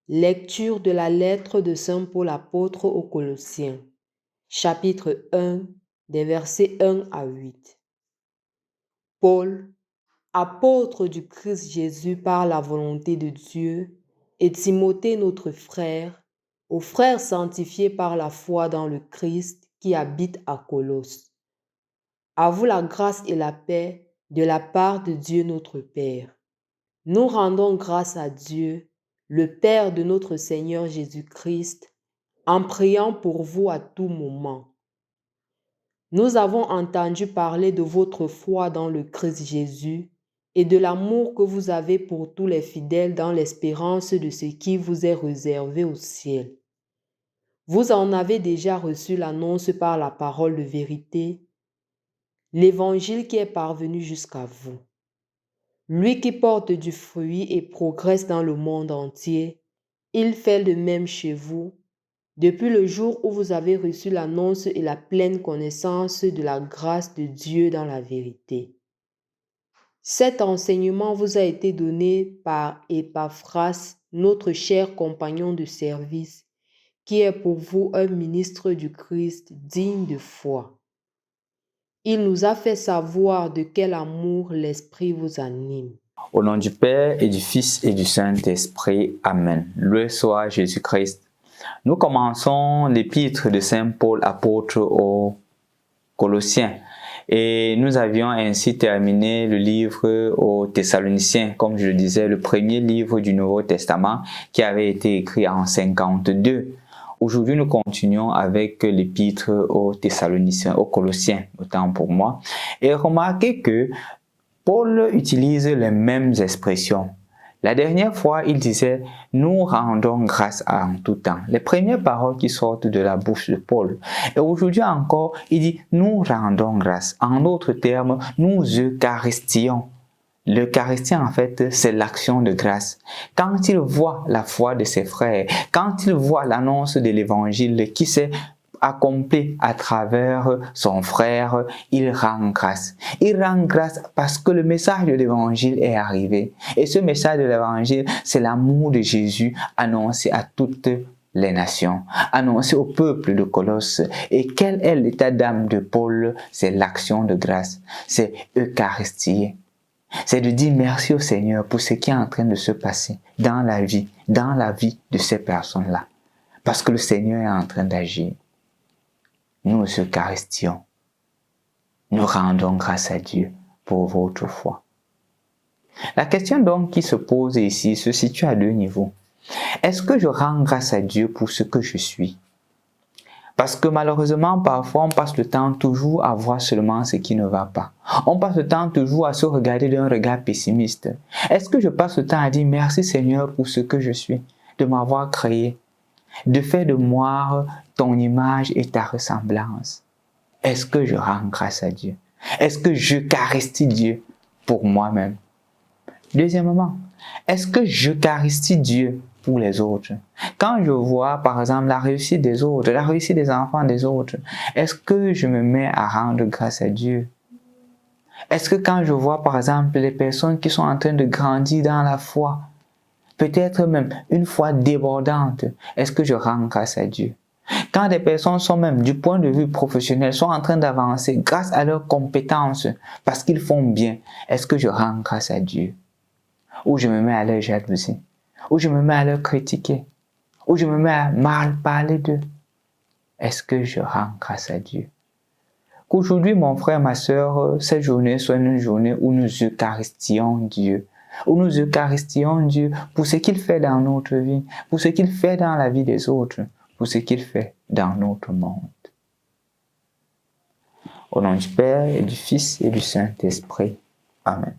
Lecture de la lettre de Saint Paul apôtre aux Colossiens, chapitre 1, des versets 1 à 8. Paul, apôtre du Christ Jésus par la volonté de Dieu, et Timothée notre frère, aux frères sanctifiés par la foi dans le Christ qui habite à Colosse. À vous la grâce et la paix de la part de Dieu notre Père. Nous rendons grâce à Dieu, le Père de notre Seigneur Jésus-Christ, en priant pour vous à tout moment. Nous avons entendu parler de votre foi dans le Christ Jésus et de l'amour que vous avez pour tous les fidèles dans l'espérance de ce qui vous est réservé au ciel. Vous en avez déjà reçu l'annonce par la parole de vérité, l'évangile qui est parvenu jusqu'à vous. Lui qui porte du fruit et progresse dans le monde entier, il fait le même chez vous, depuis le jour où vous avez reçu l'annonce et la pleine connaissance de la grâce de Dieu dans la vérité. Cet enseignement vous a été donné par Épaphras, notre cher compagnon de service, qui est pour vous un ministre du Christ digne de foi. Il nous a fait savoir de quel amour l'Esprit vous anime. Au nom du Père et du Fils et du Saint-Esprit. Amen. Loué soit Jésus-Christ. Nous commençons l'épître de Saint Paul, apôtre aux Colossiens. Et nous avions ainsi terminé le livre aux Thessaloniciens, comme je le disais, le premier livre du Nouveau Testament qui avait été écrit en 52. Aujourd'hui, nous continuons avec l'épître aux Thessaloniciens, aux Colossiens, autant pour moi. Et remarquez que Paul utilise les mêmes expressions. La dernière fois, il disait « Nous rendons grâce en tout temps ». Les premières paroles qui sortent de la bouche de Paul. Et aujourd'hui encore, il dit « Nous rendons grâce ». En d'autres termes, nous eucharistions. L'Eucharistie, en fait, c'est l'action de grâce. Quand il voit la foi de ses frères, quand il voit l'annonce de l'Évangile qui s'est accompli à travers son frère, il rend grâce. Il rend grâce parce que le message de l'Évangile est arrivé. Et ce message de l'Évangile, c'est l'amour de Jésus annoncé à toutes les nations, annoncé au peuple de Colosse. Et quel est l'état d'âme de Paul? C'est l'action de grâce, c'est Eucharistie. C'est de dire merci au Seigneur pour ce qui est en train de se passer dans la vie de ces personnes-là. Parce que le Seigneur est en train d'agir. Nous eucharistions. Nous rendons grâce à Dieu pour votre foi. La question donc qui se pose ici se situe à deux niveaux. Est-ce que je rends grâce à Dieu pour ce que je suis? Parce que malheureusement, parfois, on passe le temps toujours à voir seulement ce qui ne va pas. On passe le temps toujours à se regarder d'un regard pessimiste. Est-ce que je passe le temps à dire merci Seigneur pour ce que je suis, de m'avoir créé, de faire de moi ton image et ta ressemblance? Est-ce que je rends grâce à Dieu? Est-ce que j'eucharistie Dieu pour moi-même? Deuxièmement, est-ce que j'eucharistie Dieu pour les autres? Quand je vois, par exemple, la réussite des autres, la réussite des enfants des autres, est-ce que je me mets à rendre grâce à Dieu? Est-ce que quand je vois, par exemple, les personnes qui sont en train de grandir dans la foi, peut-être même une foi débordante, est-ce que je rends grâce à Dieu? Quand des personnes sont même, du point de vue professionnel, sont en train d'avancer grâce à leurs compétences, parce qu'ils font bien, est-ce que je rends grâce à Dieu? Ou je me mets à leur jalousie? Ou je me mets à leur critiquer? Ou je me mets à mal parler d'eux? Est-ce que je rends grâce à Dieu? Qu'aujourd'hui, mon frère, ma soeur, cette journée soit une journée où nous eucharistions Dieu. Où nous eucharistions Dieu pour ce qu'il fait dans notre vie, pour ce qu'il fait dans la vie des autres, pour ce qu'il fait dans notre monde. Au nom du Père et du Fils et du Saint-Esprit. Amen.